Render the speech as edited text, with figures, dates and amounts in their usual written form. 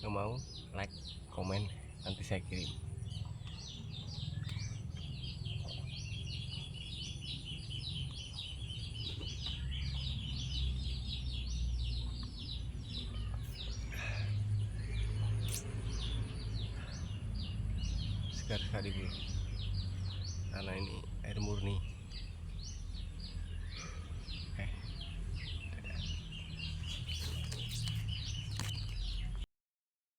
Nggak mau like, komen, nanti saya kirim. Segar sekali bro, karena ini air murni.